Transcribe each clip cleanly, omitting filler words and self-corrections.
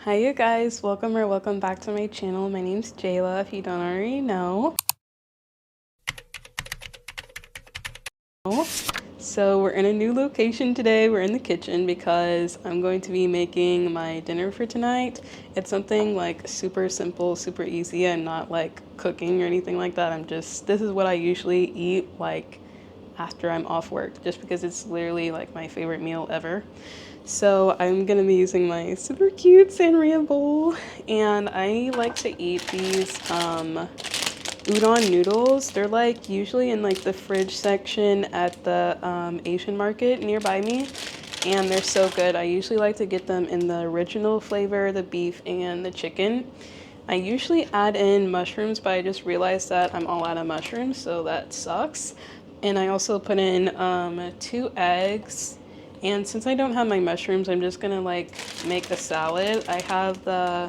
Hi you guys, welcome back to my channel. My name's Jayla, if you don't already know. So we're in a new location today. We're in the kitchen because I'm going to be making my dinner for tonight. It's something like super simple, super easy, and not like cooking or anything like that. This is what I usually eat like after I'm off work, just because it's literally like my favorite meal ever. So I'm gonna be using my super cute sangria bowl, and I like to eat these udon noodles. They're like usually in like the fridge section at the Asian market nearby me, and they're so good. I usually like to get them in the original flavor, the beef and the chicken. I usually add in mushrooms, but I just realized that I'm all out of mushrooms, so that sucks. And I also put in 2 eggs. And since I don't have my mushrooms, I'm just gonna like make a salad. I have the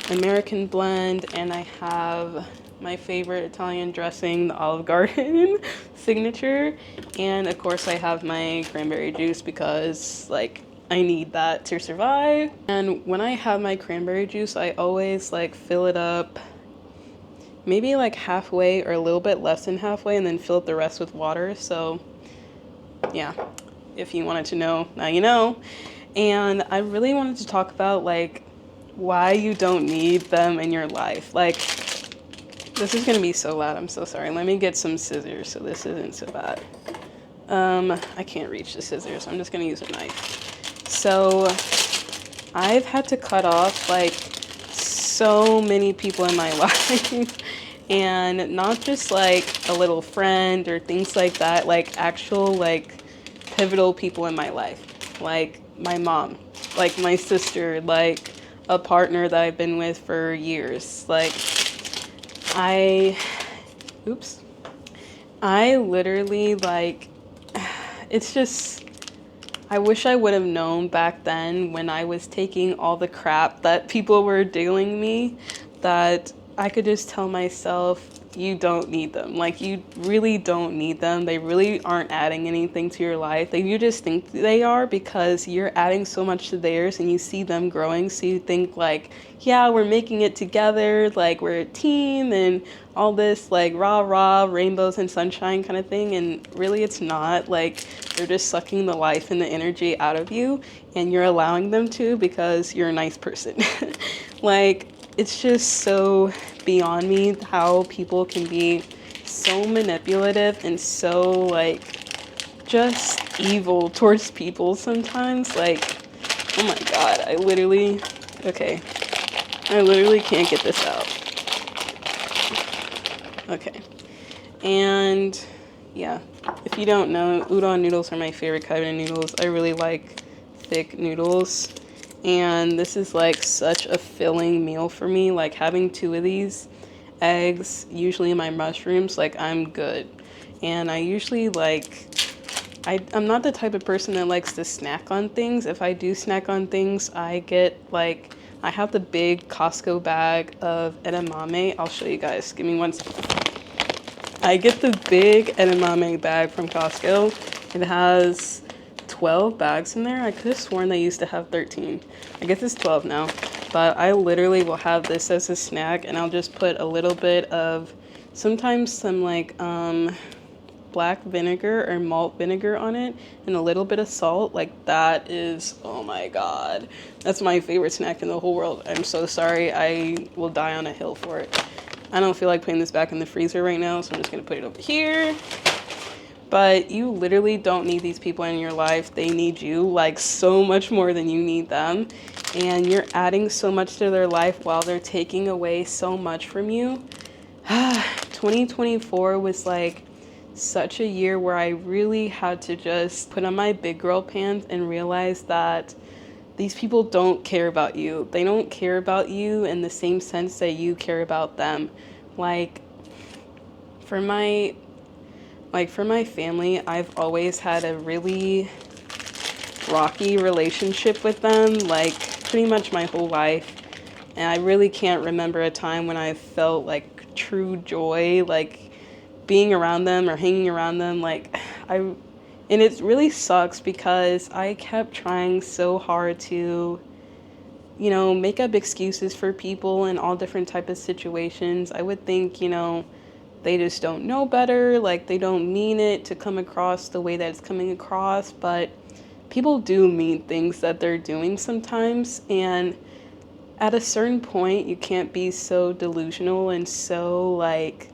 American blend, and I have my favorite Italian dressing, the Olive Garden signature. And of course I have my cranberry juice because like I need that to survive. And when I have my cranberry juice, I always like fill it up maybe like halfway or a little bit less than halfway, and then fill up the rest with water. So yeah, if you wanted to know, now you know. And I really wanted to talk about like why you don't need them in your life. Like, this is gonna be so loud, I'm so sorry. Let me get some scissors so this isn't so bad. I can't reach the scissors, so I'm just gonna use a knife. So I've had to cut off like so many people in my life, and not just like a little friend or things like that, like actual like pivotal people in my life, like my mom, like my sister, like a partner that I've been with for years. Like I oops I literally like it's just, I wish I would have known back then when I was taking all the crap that people were dealing me, that I could just tell myself, you don't need them. Like, you really don't need them. They really aren't adding anything to your life. Like, you just think they are because you're adding so much to theirs and you see them growing. So you think like, yeah, we're making it together. Like, we're a team and all this like rah rah rainbows and sunshine kind of thing. And really it's not. Like, they're just sucking the life and the energy out of you, and you're allowing them to because you're a nice person. Like, it's just so beyond me how people can be so manipulative and so like just evil towards people sometimes. Like, oh my god, okay, I literally can't get this out. Okay. And yeah, if you don't know, udon noodles are my favorite kind of noodles. I really like thick noodles. And this is like such a filling meal for me. Like, having 2 of these eggs, usually my mushrooms, like I'm good. And I usually like, I'm not the type of person that likes to snack on things. If I do snack on things, I get like, I have the big Costco bag of edamame. I'll show you guys. Give me one second. I get the big edamame bag from Costco. It has 12 bags in there. I could have sworn they used to have 13. I guess it's 12 now. But I literally will have this as a snack, and I'll just put a little bit of, sometimes some like black vinegar or malt vinegar on it, and a little bit of salt. Like, that is, oh my god, that's my favorite snack in the whole world. I'm so sorry. I will die on a hill for it. I don't feel like putting this back in the freezer right now, so I'm just gonna put it over here. But you literally don't need these people in your life. They need you like so much more than you need them. And you're adding so much to their life while they're taking away so much from you. 2024 was like such a year where I really had to just put on my big girl pants and realize that these people don't care about you. They don't care about you in the same sense that you care about them. Like, for my for my family, I've always had a really rocky relationship with them, like pretty much my whole life. And I really can't remember a time when I felt like true joy, like being around them or hanging around them. Like, and it really sucks because I kept trying so hard to make up excuses for people in all different type of situations. I would think, they just don't know better, like they don't mean it to come across the way that it's coming across, but people do mean things that they're doing sometimes, and at a certain point you can't be so delusional and so like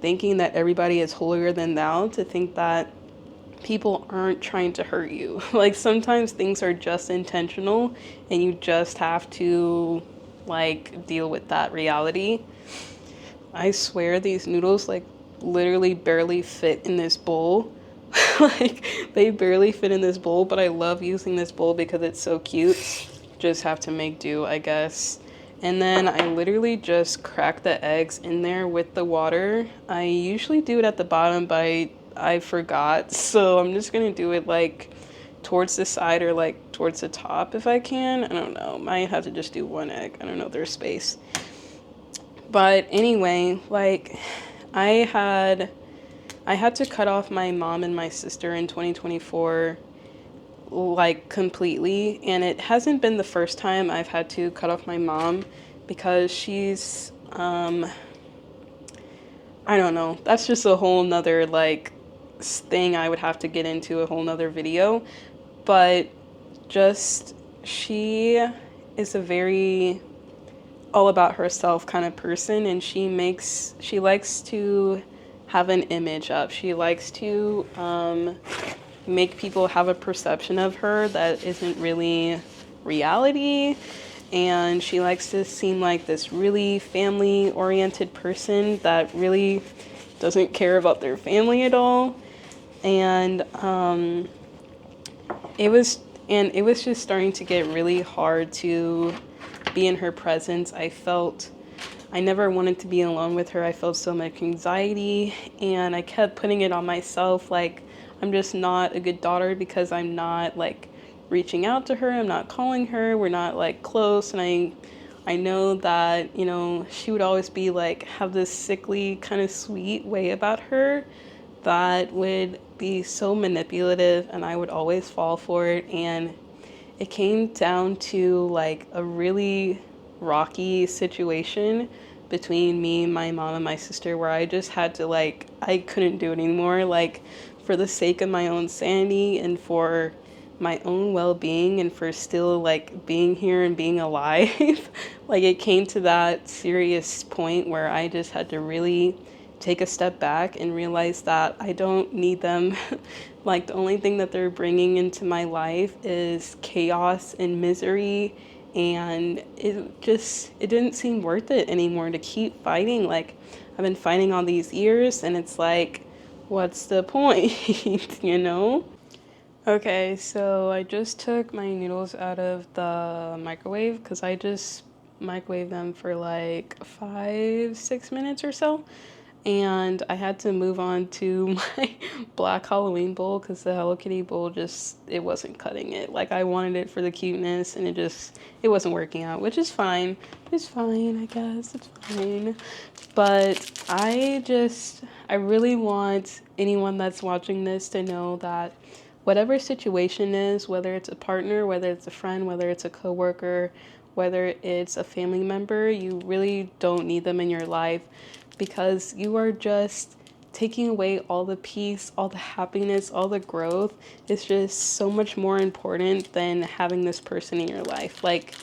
thinking that everybody is holier than thou to think that people aren't trying to hurt you. Like sometimes things are just intentional and you just have to like deal with that reality. I swear these noodles like literally barely fit in this bowl. Like they barely fit in this bowl, but I love using this bowl because it's so cute. Just have to make do, I guess. And then I literally just crack the eggs in there with the water. I usually do it at the bottom, but I forgot. So I'm just gonna do it like towards the side or like towards the top if I can. I don't know. Might have to just do one egg. I don't know, there's space. But anyway, like I had I had to cut off my mom and my sister in 2024 like completely, and it hasn't been the first time I've had to cut off my mom because she's I don't know. That's just a whole nother like thing I would have to get into a whole nother video. But just she is a very all about herself kind of person, and she likes to have an image up. She likes to make people have a perception of her that isn't really reality, and she likes to seem like this really family oriented person that really doesn't care about their family at all. And it was just starting to get really hard to be in her presence. I never wanted to be alone with her. I felt so much anxiety, and I kept putting it on myself like I'm just not a good daughter because I'm not like reaching out to her. I'm not calling her. We're not like close, and I know that, she would always be like have this sickly kind of sweet way about her that would be so manipulative, and I would always fall for it. And it came down to like a really rocky situation between me, my mom, and my sister where I just had to like, I couldn't do it anymore. Like, for the sake of my own sanity and for my own well-being and for still like being here and being alive, like it came to that serious point where I just had to really take a step back and realize that I don't need them. Like the only thing that they're bringing into my life is chaos and misery, and it didn't seem worth it anymore to keep fighting. Like I've been fighting all these years, and it's like, what's the point? you know? Okay, so I just took my noodles out of the microwave because I just microwave them for like 5, 6 minutes or so. And I had to move on to my black Halloween bowl because the Hello Kitty bowl just, it wasn't cutting it. Like I wanted it for the cuteness, and it wasn't working out, which is fine. It's fine, I guess. It's fine. But I really want anyone that's watching this to know that whatever situation is, whether it's a partner, whether it's a friend, whether it's a coworker, whether it's a family member, you really don't need them in your life because you are just taking away all the peace, all the happiness, all the growth. It's just so much more important than having this person in your life. Like,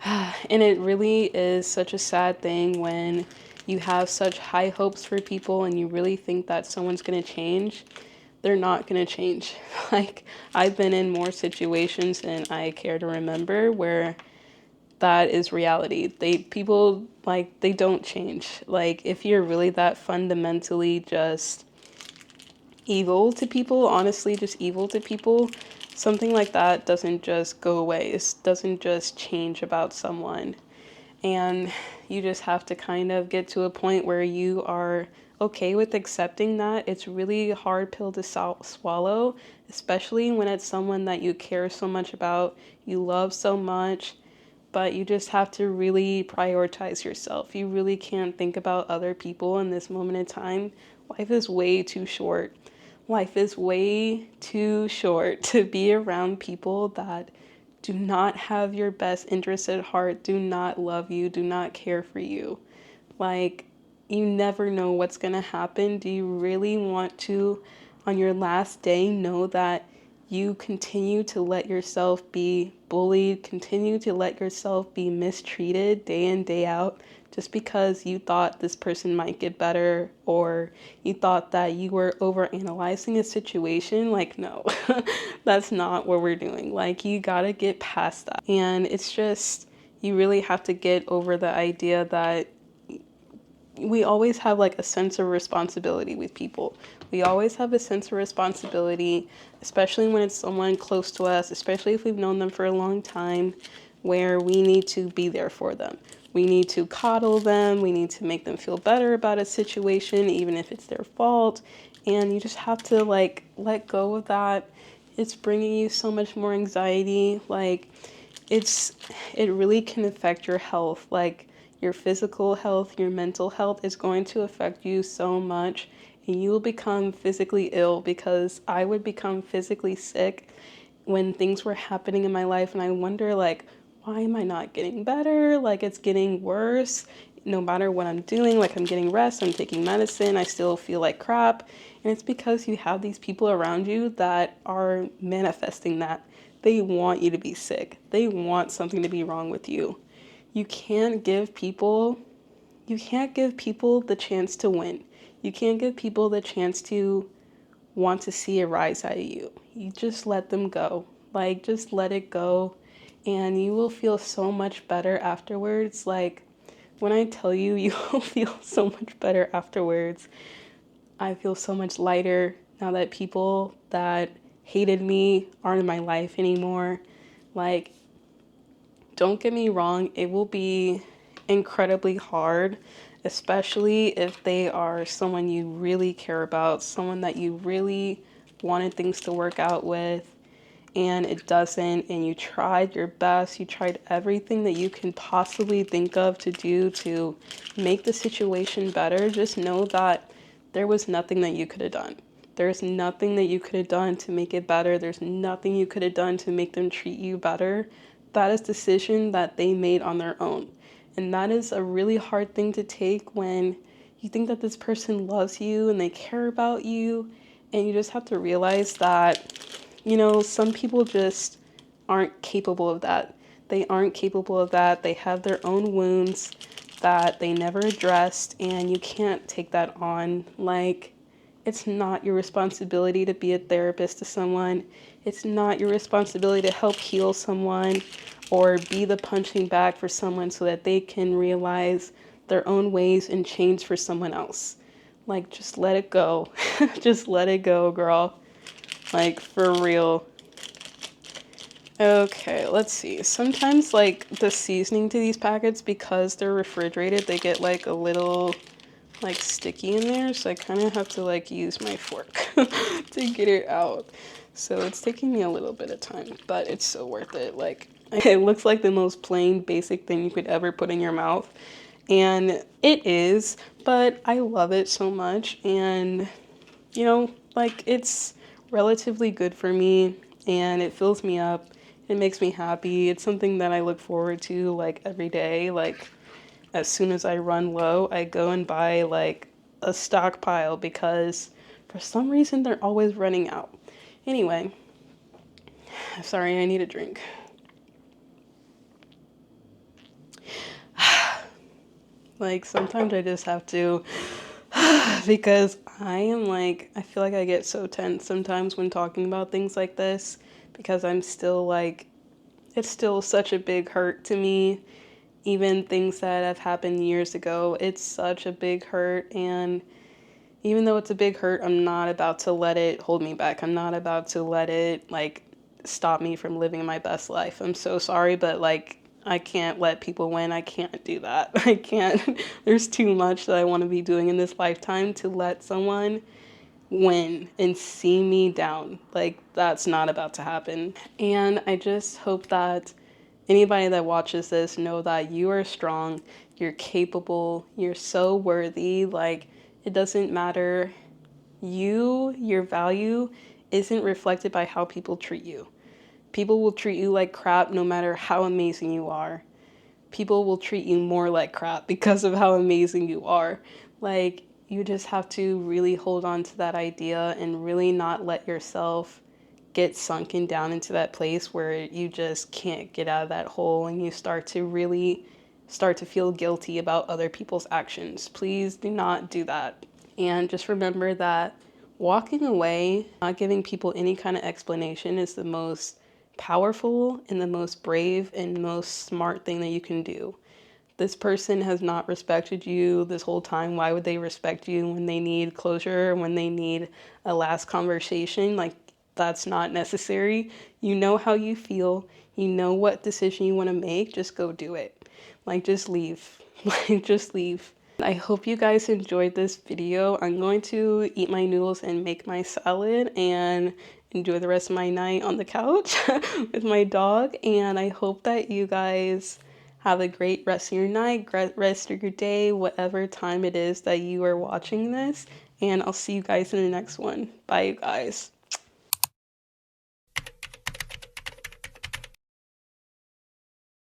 and it really is such a sad thing when you have such high hopes for people and you really think that someone's going to change. They're not going to change. Like, I've been in more situations than I care to remember where that is reality. People like they don't change. Like if you're really that fundamentally just evil to people, honestly just evil to people, something like that doesn't just go away. It doesn't just change about someone. And you just have to kind of get to a point where you are okay with accepting that. It's really a hard pill to swallow, especially when it's someone that you care so much about, you love so much, but you just have to really prioritize yourself. You really can't think about other people in this moment in time. Life is way too short. Life is way too short to be around people that do not have your best interest at heart, do not love you, do not care for you. Like, you never know what's going to happen. Do you really want to, on your last day, know that you continue to let yourself be bullied, continue to let yourself be mistreated day in, day out, just because you thought this person might get better or you thought that you were overanalyzing a situation? Like, no, that's not what we're doing. Like, you gotta get past that. And it's just, you really have to get over the idea that we always have like a sense of responsibility with people. We always have a sense of responsibility, especially when it's someone close to us, especially if we've known them for a long time, where we need to be there for them. We need to coddle them. We need to make them feel better about a situation, even if it's their fault. And you just have to like let go of that. It's bringing you so much more anxiety. Like, it really can affect your health. Like, your physical health, your mental health is going to affect you so much, and you will become physically ill, because I would become physically sick when things were happening in my life, and I wonder, like, why am I not getting better? Like, it's getting worse no matter what I'm doing. Like, I'm getting rest, I'm taking medicine, I still feel like crap. And it's because you have these people around you that are manifesting that. They want you to be sick. They want something to be wrong with you. You can't give people you can't give people the chance to win. You can't give people the chance to want to see a rise out of you. You just let them go. Like, just let it go, and you will feel so much better afterwards. Like, when I tell you, you will feel so much better afterwards. I feel so much lighter now that people that hated me aren't in my life anymore. Like, don't get me wrong, it will be incredibly hard, especially if they are someone you really care about, someone that you really wanted things to work out with, and it doesn't, and you tried your best, you tried everything that you can possibly think of to do to make the situation better. Just know that there was nothing that you could have done. There's nothing that you could have done to make it better. There's nothing you could have done to make them treat you better. That is a decision that they made on their own. And that is a really hard thing to take when you think that this person loves you and they care about you. And you just have to realize that, some people just aren't capable of that. They aren't capable of that. They have their own wounds that they never addressed, and you can't take that on. Like, it's not your responsibility to be a therapist to someone. It's not your responsibility to help heal someone or be the punching bag for someone so that they can realize their own ways and change for someone else. Like, just let it go. Just let it go, girl. Like, for real. Okay, let's see. Sometimes, like, the seasoning to these packets, because they're refrigerated, they get, like, a little, like, sticky in there. So I kind of have to, like, use my fork to get it out. So it's taking me a little bit of time, but it's so worth it. Like, it looks like the most plain, basic thing you could ever put in your mouth. And it is, but I love it so much. And, like, it's relatively good for me, and it fills me up. It makes me happy. It's something that I look forward to, like, every day. Like, as soon as I run low, I go and buy, like, a stockpile, because for some reason they're always running out. Anyway, sorry, I need a drink. Like, sometimes I just have to, because I feel like I get so tense sometimes when talking about things like this, because I'm still like, it's still such a big hurt to me. Even things that have happened years ago, it's such a big hurt. And even though it's a big hurt, I'm not about to let it hold me back. I'm not about to let it, like, stop me from living my best life. I'm so sorry, but, like, I can't let people win. I can't do that. I can't. There's too much that I want to be doing in this lifetime to let someone win and see me down. Like, that's not about to happen. And I just hope that anybody that watches this know that you are strong, you're capable, you're so worthy. Like, it doesn't matter. Your value isn't reflected by how people treat you. People will treat you like crap no matter how amazing you are. People will treat you more like crap because of how amazing you are. Like, you just have to really hold on to that idea and really not let yourself get sunken down into that place where you just can't get out of that hole and you start to feel guilty about other people's actions. Please do not do that. And just remember that walking away, not giving people any kind of explanation, is the most powerful and the most brave and most smart thing that you can do. This person has not respected you this whole time. Why would they respect you when they need closure, when they need a last conversation? Like, that's not necessary. You know how you feel. You know what decision you want to make. Just go do it. Like, just leave. Like, just leave. I hope you guys enjoyed this video. I'm going to eat my noodles and make my salad and enjoy the rest of my night on the couch with my dog. And I hope that you guys have a great rest of your night, rest of your day, whatever time it is that you are watching this. And I'll see you guys in the next one. Bye, you guys.